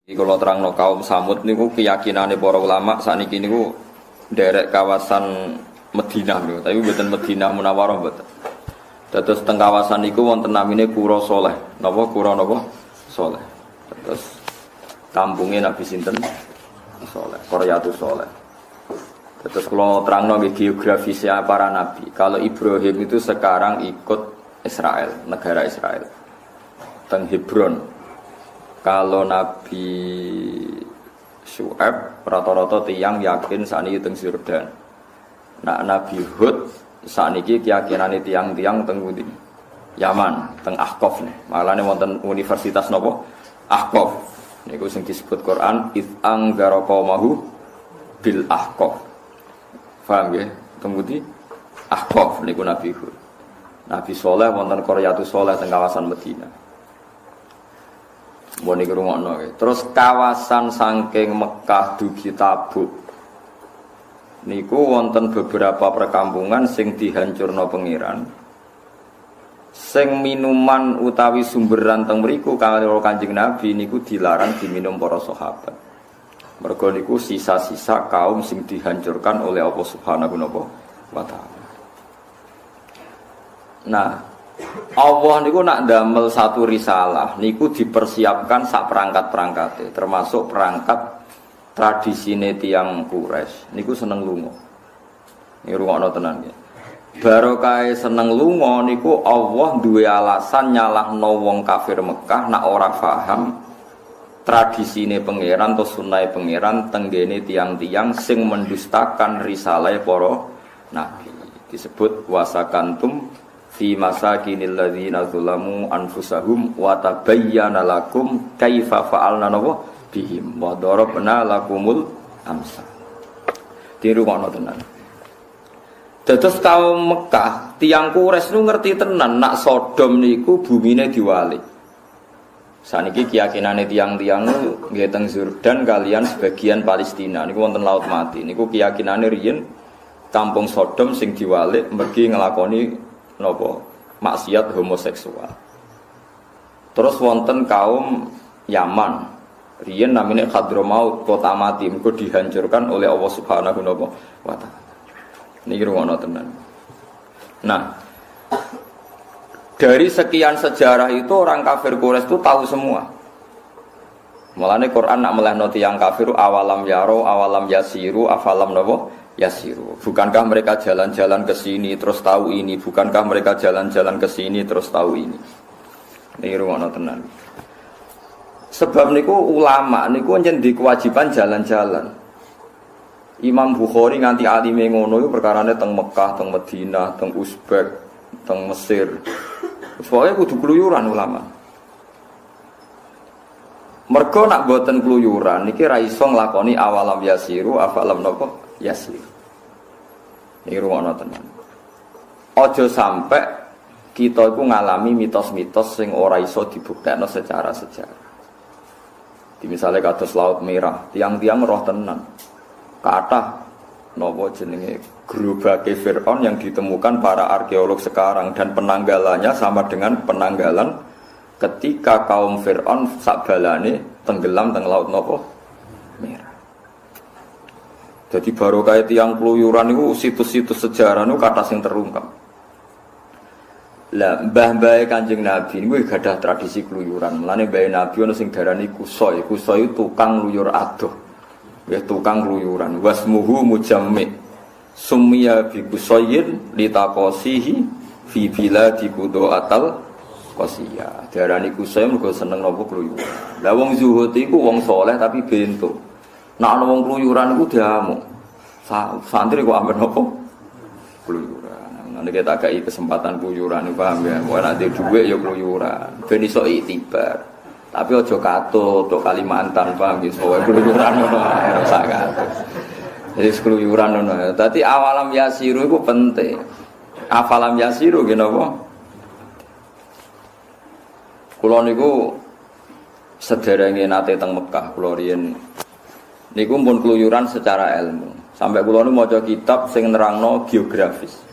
Kalau terangno kaum Samud niku keyakinane para ulama sakniki niku nderek kawasan Madinah niku, tapi mboten Madinah Munawwarah mboten. Dados teng kawasan niku wonten namine Qura Sholeh. Napa Qura napa? Sholeh. Terus kampungnya Nabi sinten? Sholeh, Qaryatus Sholeh. Terus kalau terangno geografisnya para nabi. Kalau Ibrahim itu sekarang ikut Israel, negara Israel. Teng Hebron. Kalau Nabi Syu'aib rata-rata tiyang yakin sakniki teng Yordan. Nah Nabi Hud sakniki keyakinane tiyang-tiyang teng pundi? Yaman, teng Ahqaf nih. Malane wonten universitas napa? Ahqaf. Niku sing disebut Quran id anzara qaumahu bil Ahqaf. Paham nggih? Teng pundi? Ahqaf niku Nabi Hud. Nabi Saleh wonten Qaryatus Sholeh teng kawasan Madinah. Mboni ngrungokno. Terus kawasan saking Mekah dugi Tabuk niku wonten beberapa perkampungan sing dihancurno pangeran. Sing minuman utawi sumberan teng mriku karo Kanjeng Nabi niku dilarang diminum para sahabat. Mergo niku sisa-sisa kaum sing dihancurkan oleh Allah Subhanahu wa taala. Nah, Allah niku nak damel satu risalah niku dipersiapkan sak perangkat-perangkate, termasuk perangkat tradisine tiyang Quraisy niku seneng lunga. Niki rungokno tenan nggih. Barokah seneng lunga niku Allah duwe alasan nyalahno wong kafir Mekah nak ora paham tradisine pangeran atau sunnahe pangeran tenggene tiyang-tiyang sing mendustakan risalah para nabi. Disebut wasakantum fi masakinil ladzina zalamu anfusahum wa tabayyana lakum kaifa fa'alna bihim wa darabna lakumul amsal. Dirungokno tenan. Dados kaum Mekah, tiyang Quraisy nu ngerti tenan nak Sodom niku bumine diwalik. Saniki keyakinane tiyang-tiyang nggih teng Yordan kalian sebagian Palestina niku wonten Laut Mati. Niku keyakinane riyen kampung Sodom sing diwalik mergi nglakoni nopo maksiat homoseksual. Terus wonten kaum Yaman, riyen namine Hadramaut, kota mati, mergo dihancurkan oleh Allah Subhanahu wa taala. Niki rumono tenan. Nah, dari sekian sejarah itu orang kafir Quraisy itu tahu semua. Mulane Quran nak melehno tiyang kafir awalam yaro, awalam yasiru, afalam napa? Yasiru. Bukankah mereka jalan-jalan ke sini terus tahu ini? Bukankah mereka jalan-jalan ke sini terus tahu ini? Ini rumono tenan. Sebab niku ulama niku njen di kewajiban jalan-jalan. Imam Bukhari nganti alime ngono iku perkarane teng Mekah, teng Madinah, teng Uzbek, teng Mesir. Soale kudu kluyuran ulama. Mergo nak boten kluyuran niki ra iso nglakoni awalam yasiru, afalam napa? Yasir. Ini rumono tenan. Ojo sampai kita itu ngalami mitos-mitos sing ora iso dibuktekno secara sejarah. Di misalnya kados Laut Merah, tiang-tiang roh tenan. Kathah napa jenenge gerobake Firaun yang ditemukan para arkeolog sekarang dan penanggalannya sama dengan penanggalan ketika kaum Firaun sakbalane tenggelam teng Laut napa? Merah. Jadi baru kayak tiang keluyuran itu situs-situs sejarah itu kata yang terungkap. Lah mbah-mbah Kanjeng Nabi ini gak ada tradisi keluyuran. Mulane mbah Nabi ono sing darani kusoi. Kusoi itu tukang luyur adoh. Ya tukang keluyuran. Wasmuhu mujammi. Summiya bi kusoyin litaqasihi fi biladi qudu'atal qasiyah. Darani kusoi mergo seneng nopo keluyuran. Lah wong zuhud iku wong saleh tapi bento. Nak ana wong kluyuran iku diamuk. Santri kok amben apa? Kluyuran. Nek kita gak kesempatan kluyuran paham ya. Ora nek dhuwit ya kluyuran. Ben iso iktibar. Tapi aja katut tok Kalimantan paham ya. Soale kluyuran ngono ora usah katut. Jadi kluyuran ngono. Dadi awalam yasiru iku penting. Afalam yasiru ki napa? Kula niku sederenge nate teng Mekah kula riyen niku pun keluyuran secara ilmu. Sampai kula nu maca kitab sing nerangno geografis.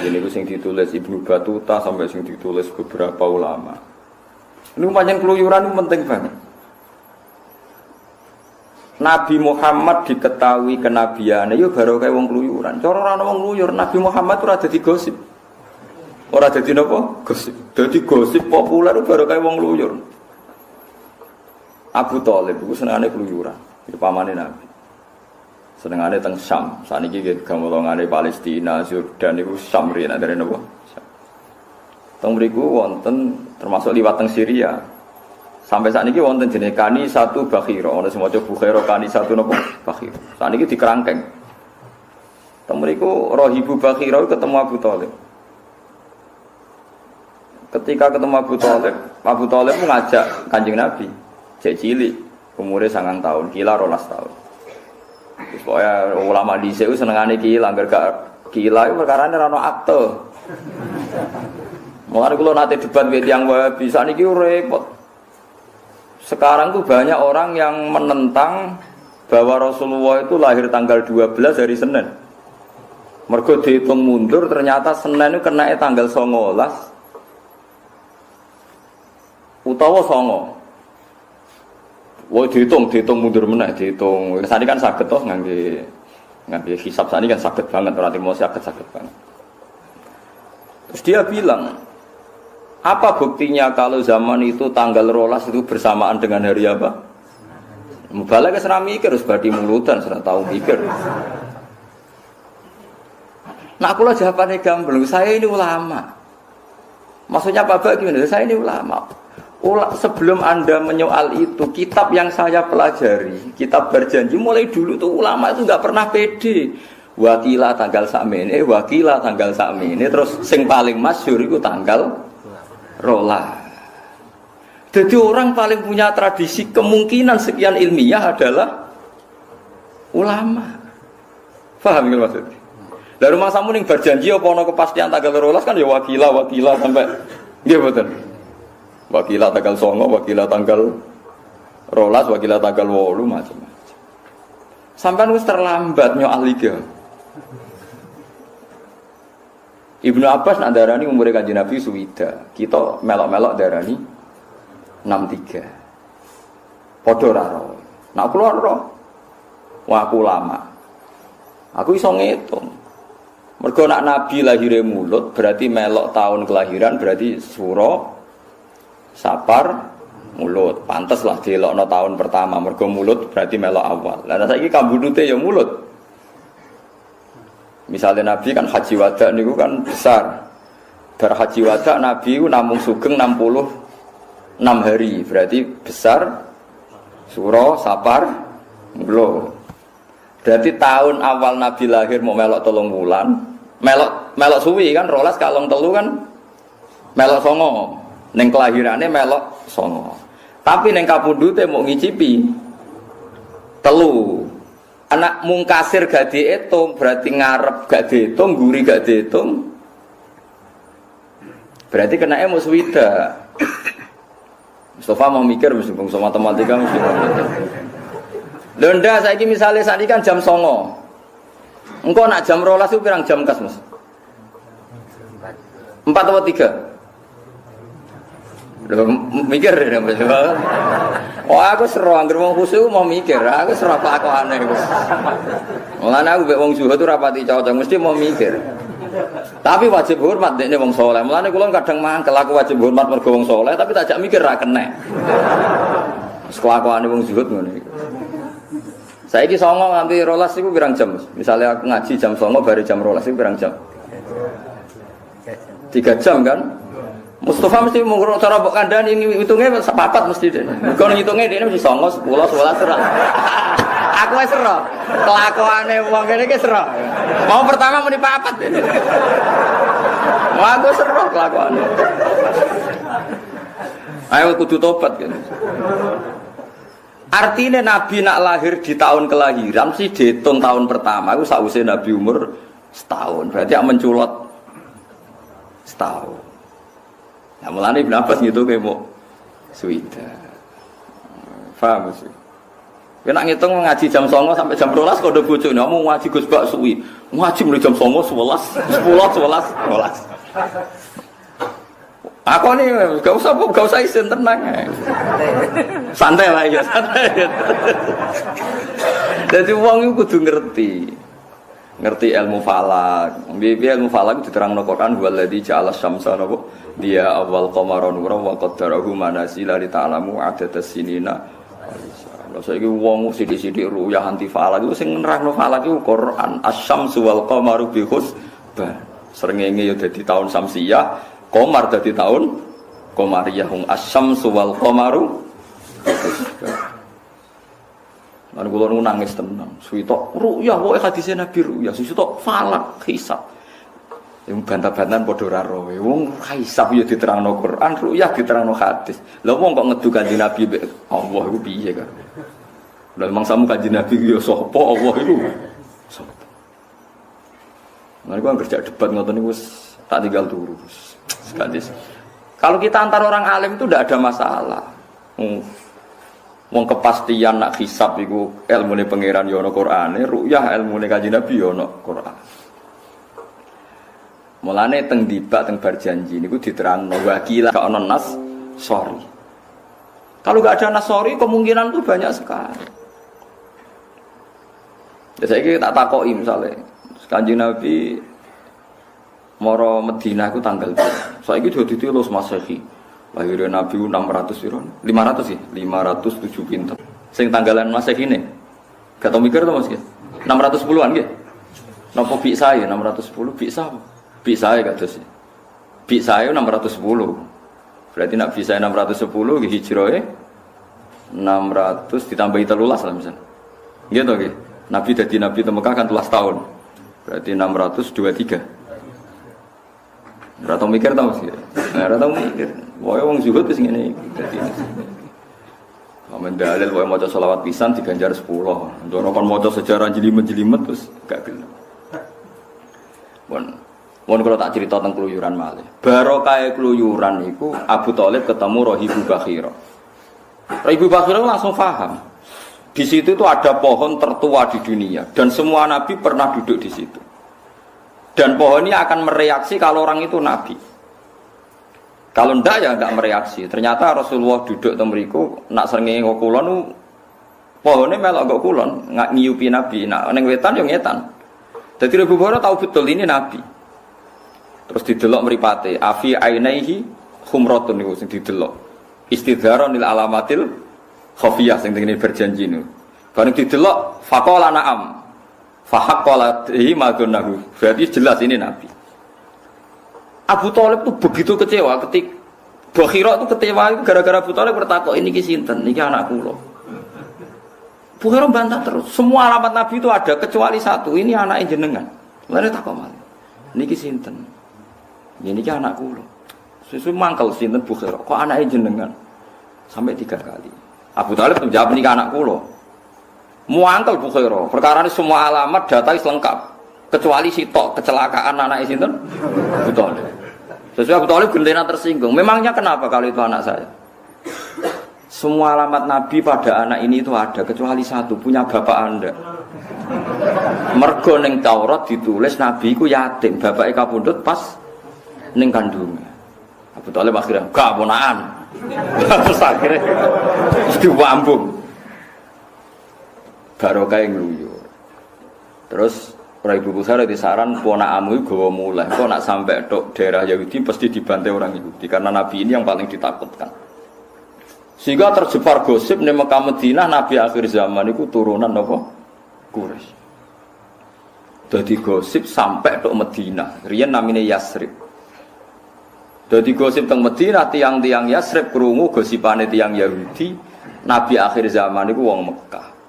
Ini niku sing ditulis Ibnu Battuta sampai sing ditulis beberapa ulama. Niku pancen keluyuran itu penting banget. Nabi Muhammad diketahui kenabiane yo baru kayak wong kluyuran. Cara ora ana wong kluyur, Nabi Muhammad ora dadi gosip. Ora dadi napa? Gosip. Dadi gosip populer baru kayak wong kluyur. Abu Thalib iku senengane kluyuran, iki pamane Nabi. Senengane teng Syam. Saniki nggih gamolongane Palestina, Yordan iku Syam rene dari napa? Teng mriku wonten termasuk liwat teng Syria. Sampai saat ini wonten jenis kani satu bakhiro, ono semacam bukhiro kani satu nopo bakhiro. Saat ini dikerangkeng. Temeriku rohibu bakhiro ketemu Abu Thalib. Ketika ketemu Abu Thalib mengajak Kanjeng Nabi, cek cilik, umurnya 9 tahun, kila 12 tahun. Terus pokoknya ulama di sini senengane kila, gak kila itu perkara ini rano akte. Mulai kalau nanti debat yang bisa nih repot. Sekarang tuh banyak orang yang menentang bahwa Rasulullah itu lahir tanggal 12 hari Senin. Mergo dihitung mundur ternyata Senin itu kena tanggal 19 utawa 9. Wah dihitung mundur meneh dihitung. Sani kan saged toh ngangge hisab sani kan saged banget ora timo saged banget. Terus dia bilang, apa buktinya kalau zaman itu tanggal rolas itu bersamaan dengan hari apa? Mubalak ke serah mikir, harus badi mulutan, serah tahu mikir. Nah akulah jawabannya gamblang, saya ini ulama. Maksudnya Pak gimana? Saya ini ulama. Sebelum Anda menyoal itu, kitab yang saya pelajari, kitab berjanji, mulai dulu tuh ulama itu nggak pernah pede. Wakilah tanggal sakmene, wakilah tanggal sakmene, terus sing paling masyhur itu tanggal rola. Jadi orang paling punya tradisi kemungkinan sekian ilmiah adalah ulama. Paham nggak maksudnya? Dari rumah samu ning berjanji apa ana kepastian tanggal rolas kan ya wakilah sampai nggih mboten. Wakilah tanggal 9, wakilah tanggal rolas, wakilah tanggal 8 macam-macam. Sampai wis terlambat nyoal liga. Ibnu Abbas nak darani umure Kanjeng Nabi suwida. Kita melok-melok darani 63. Padha ora ro. Nak kula ro. Wah aku lama. Aku iso ngitung. Mergo nak Nabi lahire mulut berarti melok tahun kelahiran berarti suro Sapar mulut. Pantes lah dielokno tahun pertama mergo mulut berarti melok awal. Lah saiki kambudute ya mulut. Misalnya Nabi kan haji wada niku kan besar. Bar haji wada Nabi itu namung sugeng 66 hari. Berarti besar Suro, Sapar, Mula. Berarti tahun awal Nabi lahir mau melok 3 bulan. Melok suwi kan rolas kalong telu kan melok 9. Ning kelahirane melok 9. Tapi ning kapundhute mau ngicipi 3. Anak mungkasir gak dihitung, berarti ngarep gak dihitung, guri gak dihitung. Berarti kena muswida. Mustafa mau mikir meskipun sama matematika mesti mau mikir. Londa saiki misalnya saat ini kan jam 9. Engkau nak jam 12 itu pirang jam kas Mas? 4 atau 3? Loh, mikir ya Mas. Oh aku seru anggere wong khusyuk mau mikir, aku seru kelakuane iku. Mulane aku mek wong zuhud ora pati cocok, mesti mau mikir. Tapi wajib hormat dekne wong saleh. Mulane kula kadang mangkel aku wajib hormat mergo wong saleh, tapi tak jak mikir ra kenek. Wis kelakuane wong zuhud ngono iku. Saiki 9 nganti 12 iku pirang jam? Misalnya aku ngaji jam 9 bare jam 12 iku pirang jam? 3 jam kan? Mustafa mesti mengurut cara mbok kandhani hitungnya sepapat mesti dene. Kalau hitungnya dene mesti 9, 10, 11 serah. Aku wis serah. Kelakuane wong kene iki serah. Mau pertama muni papat dene. Wah aku serah kelakuane. Ayo kudu tobat kan. Artinya Nabi nak lahir di tahun kelahiran mesti dihitung tahun pertama. Aku sakwise Nabi umur setahun. Berarti yang menculot setahun. Nah mulane Ibnu Abbas gitu kayak mau suwida. Paham sih? Kena ngitung ngaji jam 9 sampai jam 12 kode bojone mau ngaji Gus Bak suwi. Ngaji mulai jam 9, 11, 10, 11, 12. Aku nih gak usah isin tenang. Santai lah ya, santai. Jadi wong iku kudu ngerti ilmu falak. Piye ilmu falak diterangno Quran waladzi ja'ala syamsa napa dia awal qamara nuran wa qaddarahu manazila li ta'lamu adadas sinina. Lha saiki wong sithik-sithik ruyah anti falak iku sing nerangno falak iku Quran asyamsu wal qamaru bi husban. Srengenge ya dadi taun samsiyah, qamar dadi taun qamariyah. Asyamsu wal qamaru lan kula nangis tenan. Suwi tok ruyah wae hadise Nabi ruyah, suwi tok falak hisab. Yang bantah-bantahan padha ora roe. Wong hisab ya diterangno Quran, ruyah diterangno hadis. Lah wong kok ngedu Kanjeng Nabi Allah iku piye kan? Lah mangsamu Kanjeng Nabi ya sapa Allah iku? Sapa? Nah, gua kerja debat ngoten niku wis tak tinggal turu. Sekadis. Kalau kita antar orang alim itu tidak ada masalah. Wong kepastian nak hisab iku ilmune pangeran ya ana Qur'ane, ruyah ilmune Kanjeng Nabi ya ana Qur'an. Mulane teng dibak teng bar janji niku diterangno wakilah gak ana nas sorry. Kalau gak ada nas sorry kemungkinan itu banyak sekali. Ya saiki tak takoki misale Kanjeng Nabi mara Madinah iku tanggal berapa? Saiki dadi 13 Masehi. Lahirnya Nabi 600 piro? 500 sih, 507 pinten. Sing tanggalan Masehi ini. Gak tau mikir to Mas nggih. 610-an nggih. Napa bisa ya 610 bisa apa? Bisa ya kados. Bisa ya 610. Berarti nak bisa 610 nggih hijrahe 600 ditambahi 13 lah misalnya. Nggih to nggih. Nabi dadi nabi te Mekah kan 13 tahun. Berarti 623. Ora tau mikir tau sih. Ora tau mikir. Wae wong zuhud wis ngene iki dadi. Amen dalil wae maca selawat pisan diganjar 10. Ndono kon maca sejarah jelimet-jelimet terus gak gelem. Mun kalau tak cerita tentang keluyuran malih. Barokah keluyuran iku Abu Thalib ketemu Rahibu Bakhira. Rahibu Bakhira langsung paham. Di situ itu ada pohon tertua di dunia dan semua nabi pernah duduk di situ. Dan pohon ini akan mereaksi kalau orang itu nabi. Kalau ndak ya ndak mereaksi. Ternyata Rasulullah duduk teng mriku nak srengenge kok kulon pohone melok kok kulon, nggak ngiupi nabi. Nak ning wetan yo ngetan. Dadi Abu Hurairah tahu betul ini nabi. Terus didelok mripate, afi ainaihi khumratun niku sing didelok. Istidharon lil alamatil khafiyah sing tengene berjanji niku. Bareng didelok faqala na'am. Fahaqqalatihi madunahu. Berarti jelas ini nabi. Abu Thalib itu begitu kecewa ketika Bakhira itu kecewa gara-gara Abu Thalib bertakok ini ki sinten? Niki anak kula. Bakhira bantah terus. Semua alamat nabi itu ada kecuali satu, ini anake jenengan. Lare takok malih. Niki sinten? Ya niki anak kula. Sesuai mangkel sinten Bakhira. Kok anake jenengan? Sampai 3 kali. Abu Thalib menjawab niki anak kula. Muangkel Bakhira. Perkara ini semua alamat data lengkap. Kecuali sitok kecelakaan anake sinten? Abu Thalib. Sesuai Abu Thalib gendena tersinggung. Memangnya kenapa kalau itu anak saya? Semua alamat Nabi pada anak ini itu ada kecuali satu, punya bapak Anda. Mergo ning Taurat ditulis Nabi ku yatim, bapake kapundhut pas ning kandungan. Abu Thalib akhirnya gak ponakan. Terus akhirnya diwambung. Barokah ngluyur. Terus Ibu Bukhari disaran ponakamu itu gawa mulai. Kok nak sampai tok daerah Yahudi pasti dibantai orang Yahudi karena Nabi ini yang paling ditakutkan. Sehingga tersebar gosip di Mekah Madinah Nabi akhir zaman itu turunan apa? Quraisy. Jadi gosip sampai tok Madinah. Riyen namanya Yasrib. Jadi gosip teng Madinah tiang-tiang Yasrib krungu gosipane tiang Yahudi Nabi akhir zaman itu wong Mekah.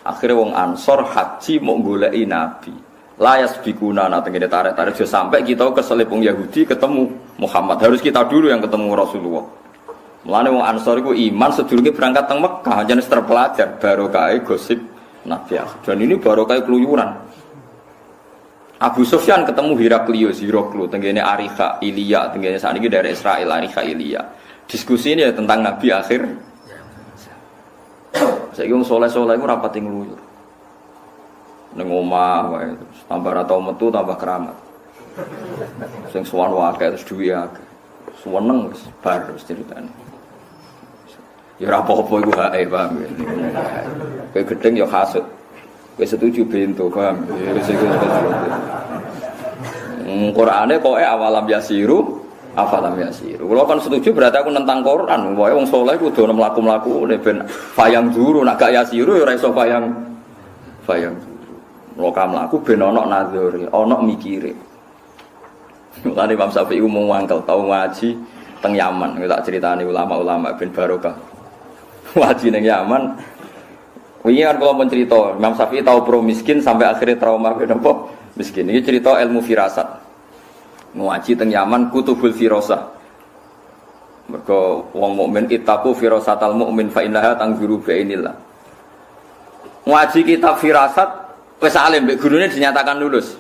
Akhirnya wong Ansor haji mau goleki Nabi. Layas bikuna nate ngene tarik-tarik sampai kita ke selipung Yahudi ketemu Muhammad. Harus kita dulu yang ketemu Rasulullah. Mulane wong Ansor iku iman sedurunge berangkat teng Mekah jenis terpelajar barokah gosip Nabi. Dan ini barokah keluyuran. Abu Sufyan ketemu Heraklius tengene Arikha Ilya tengene sakniki dari Israel Arikha Ilya. Diskusi ini ya tentang Nabi akhir. Saiki wong saleh-saleh iku rapati ngluyur. Ning omah wae tambah ra tau metu tambah keramat. Sing sowan wae terus duwe akeh. Suweneng wis bar wis ceritane. Ya ora apa-apa iku hae, paham ya. Kowe gedeng ya hasud. Kowe setuju bento, paham. Ya wis iku. Qur'ane koke awalam yasiru, afalam yasiru. Kalau kan setuju berarti aku nentang Quran. Pokoke wong saleh kudu mlaku-mlaku ben fayang juru, nak gak yasiru ya ora iso fayang. Lokam laku ben ana nadzure, ana mikire. Mulane Imam Syafi'i umum wangkel tau ngaji teng Yaman, tak critani ulama-ulama ben barokah. Ngaji ning Yaman. Wingi kan kula mun crita, Imam Syafi'i tau pro miskin sampai akhirnya trauma ben apa? Miskin. Iki cerita ilmu firasat. Ngaji teng Yaman kutubul firasah. Mergo wong mukmin ittaqu firasatal mukmin fa innaha tanzuru bainillah. Ngaji kitab firasat wis alim mbek gurune dinyatakan lulus.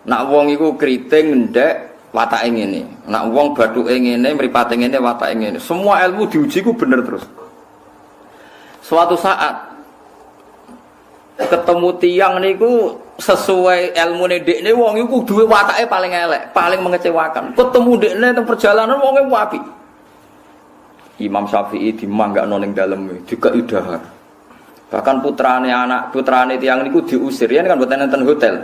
Nak wong iku kriting ndek watake ngene. Nak wong bathuke ngene, mripate ngene, watake ngene. Semua ilmu diuji ku bener terus. Suatu saat ketemu tiang niku sesuai ilmune dekne wong iku duwe watake paling elek, paling mengecewakan. Ketemu dekne teng perjalanan wonge apik. Imam Syafi'i dimanggakno ning dalem dikeki dahar. Bahkan putrane tiang niku diusir, yen kan mboten enten hotel.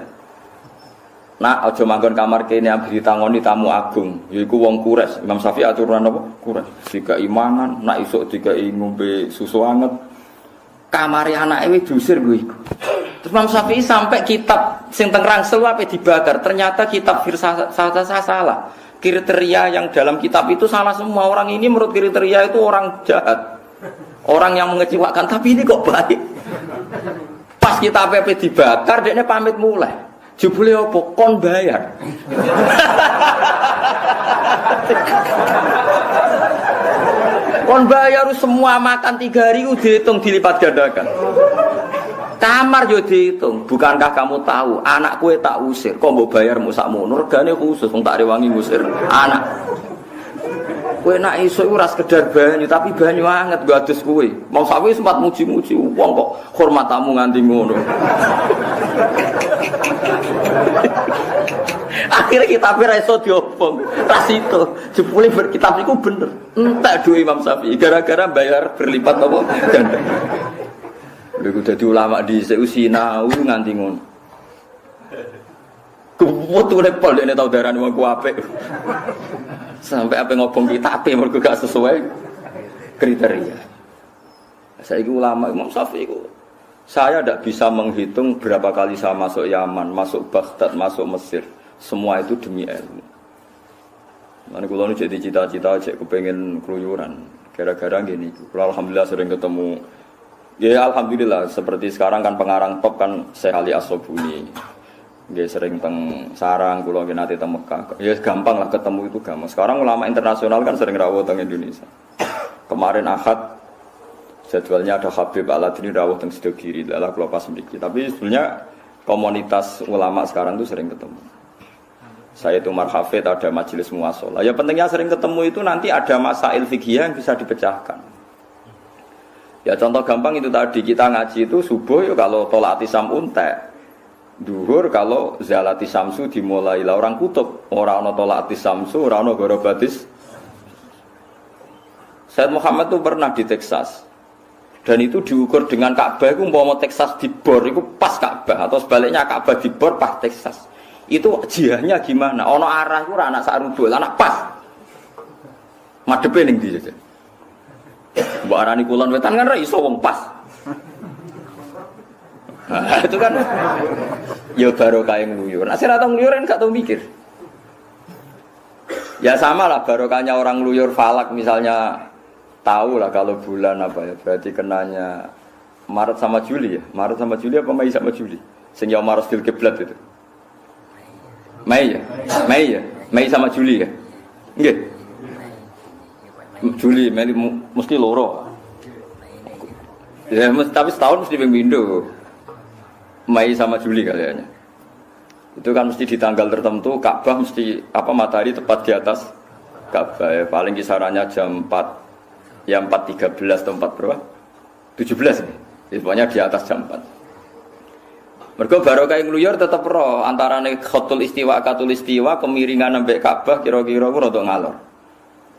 Nak aja manggon kamar kene ambiri tangoni tamu agung, yaiku wong Quraisy. Imam Syafi'i aturan apa? Quraisy. Dikai mangan, nak isuk dikai ngombe susu anget. Kamare anake wis diusir kuwi iku. Terus Imam Syafi'i sampai kitab sing teng Rangsel ape dibakar. Ternyata kitab salah. Kriteria yang dalam kitab itu salah semua. Orang ini menurut kriteria itu orang jahat. Orang yang mengecewakan, tapi ini kok baik. Pas kita PP dibakar, dia pamit mulai. Jebule opo kon bayar. Kon bayar semua makan 3 hari dihitung dilipat gandakan. Kamar yo dihitung. Bukankah kamu tahu anak kue tak usir, kok mbok bayar sakmono, regane khusus wong tak rewangi ngusir anak. Kowe nak iso ora sekedar banyu tapi banyu anget nggo adus kowe. Mau sawi sempat muji-muji wong kok hormat tamu nganti ngono. Akhirnya kitab ora iso diobong. Ras itu jebule berkitab iku bener. Entek duwe Imam Syafi'i gara-gara bayar berlipat apa ganda. Lha iku dadi ulama dhisik sinau nganti ngono. Kuwatune pol dene tau darani wong ku apik. Sampai apa ngobong kitab mergo gak sesuai kriteria. Saiki ulama Imam Syafi'i itu saya tidak bisa menghitung berapa kali saya masuk Yaman, masuk Baghdad, masuk Mesir. Semua itu demi ilmu. Mana kula nu jadi cita-cita cek kepengin keluyuran. Gara-gara gini. Kula alhamdulillah sering ketemu. Ya alhamdulillah seperti sekarang kan pengarang top kan Syekh Ali As-Sobuni. Dia sering teng sarang, kula nggih nate teng Mekah. Ya gampang lah ketemu itu gampang. Sekarang ulama internasional kan sering rawuh teng Indonesia. Kemarin Ahad jadwalnya ada Habib Al-Adni rawuh teng Sidogiri, lah kula pas mriki. Tapi sebenarnya komunitas ulama sekarang tuh sering ketemu. Saya itu Marhafid ada majelis muwasalah. Ya pentingnya sering ketemu itu nanti ada masail fikih yang bisa dipecahkan. Ya contoh gampang itu tadi kita ngaji itu subuh ya kalau tolak tisam untek. Duhur kalau zalati samsu dimulai lah orang kutub orang ono tolati samsu orang ono gorobatis. Said Muhammad itu pernah di Texas dan itu diukur dengan Ka'bah itu mau Texas dibor itu pas Ka'bah atau sebaliknya Ka'bah dibor pas Texas itu jihahnya gimana ono arah itu anak sarubul anak pas madepe ning ndi aja mbok arani kulon wetan kan ra iso wong pas. Nah, itu kan ya barokah yang ngluyur. Nah, sira tau ngluyur kan gak tau mikir. Ya sama lah barokahnya orang ngluyur falak misalnya tahu lah kalau bulan apa ya berarti kenanya Maret sama Juli ya. Maret sama Juli apa Mei sama Juli? Sing ya Maret fil kiblat itu. Mei ya? Mei ya? Mei sama Juli ya? Nggih. Juli, Mei mesti loro. Ya, tapi setahun mesti pemindo. Mei sama Juli kayaknya. Itu kan mesti di tanggal tertentu Ka'bah mesti apa matahari tepat di atas Ka'bah ya. Paling kisarannya jam 4 ya 4.13 atau 4 berapa? 17 nih. Ya, pokoknya di atas jam 4. Mergo barokah ngluyur tetep ro antarane khatul istiwa katul istiwa kemiringan sampai Ka'bah kira-kira ku rada ngalor.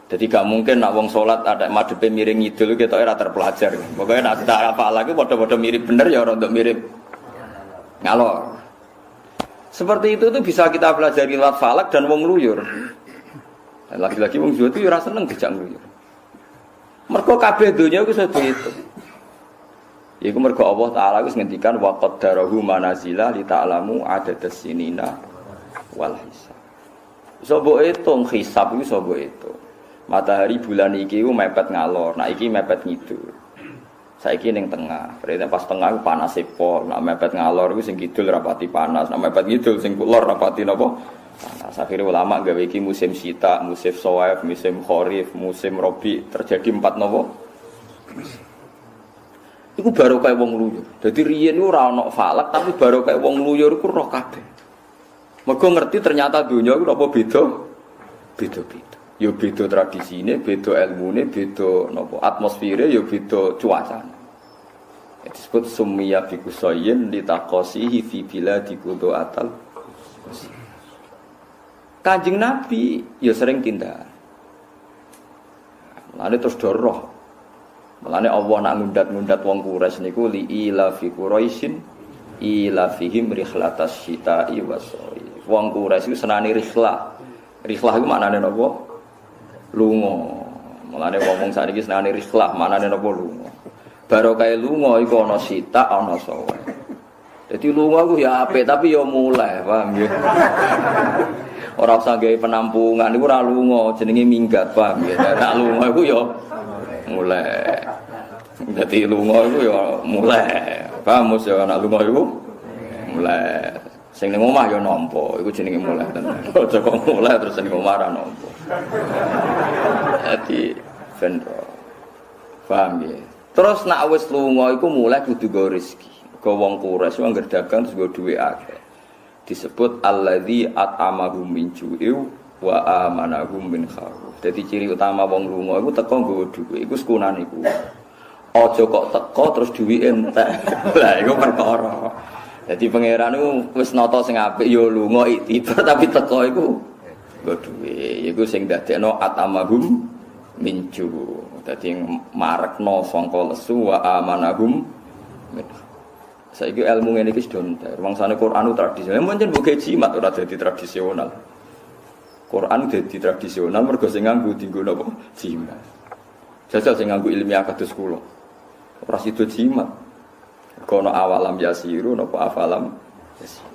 Jadi gak mungkin nak wong salat ada madhepe miring ngidul kita ora terpelajar. Pokoke nak tak hafal lagi padha-padha mirip bener ya ora untuk mirip ngalor. Seperti itu tuh bisa kita pelajari lewat falak dan wong luyur. Lagi-lagi wong Jawa itu ora seneng dijak luyur. Mergo kabeh donya iku sedo itu. Iku mergo Allah Taala wis ngendikan wa qaddarahu manazila li ta'lamu adadas sinina wal hisab. Sobo hitung hisab iku sobo itu. Matahari bulan iki ku mepet ngalor, nah iki mepet ngidul. Saiki ning tengah, berarti pas tengah ku panas pol, nah mepet ngalor ku sing kidul rapati panas, nah mepet ngidul sing kulor rapati napa? Panas. Akhire ulama gawe iki musim sita, musim shawaif, musim kharif, musim rabi, terjadi 4 napa? Iku baru kaya wong luyur. Dadi riyen ora ana falak tapi baru kaya wong luyur iku roh kabeh. Mergo ngerti ternyata dunia iku apa beda? Beda-beda. Ya beda tradisine, beda ilmune, beda napa atmosfere, ya beda cuacane. Disebut summiya bi kusayyin litaqasihi fi biladi qudu'atal. Kanjeng Nabi ya sering tindak. Mulane terus doroh. Mulane Allah nak ngundat-ngundat wong Quraisy niku li ila fi Quraisyin ila fihim rihlatas syita'i wasoi. Wong Quraisy iku senane rihlah. Rihlah iku maknane napa? Lunga. Mulane wong sakniki senane rihlah, maknane napa lunga. Barokah lunga iku ana sita, ana sawe. Dadi lunga ku ya apik tapi ya mulai, paham nggih. Ora usah gawe penampungan niku ora lunga, jenenge minggat, paham nggih. Nek lunga iku ya mulai. Dadi lunga iku ya mulai. Paham mos ya nek lunga iku mulai. Sing ning omah ya nampa, iku jenenge mulai tenan. Aja kok mulai terus ning omah ora nampa. Dadi vendro. Paham ya. Terus nak wis lunga iku mulai kudu go rezeki. Go wong Quraisy wong dagang terus go dhuwit akeh. Disebut alladzi at'amahum min ju'in wa amanahum min khauf. Dadi ciri utama wong lunga iku teko nggo dhuwit. Iku sekunan iku. Aja kok teko terus dhuwit entek. Lah iku perkara. Jadi pangeran itu wis nata sing apik ya lunga iktibar tapi teko iku nggo dhuwit. Iku sing dadekno atamahum minju. Dadi marekno sangka lesu wa amanahum min. Saiki ilmu ngene iki sudah entek. Wangsane Quran tradisional. Pancen mbok jimat ora dadi tradisional. Quran dadi tradisional mergo sing nganggo dienggo napa? Jimat. Jajal sing nganggo ilmiah kados kula. Ora sida jimat. Kono awalam yasiru napa afalam yasiru.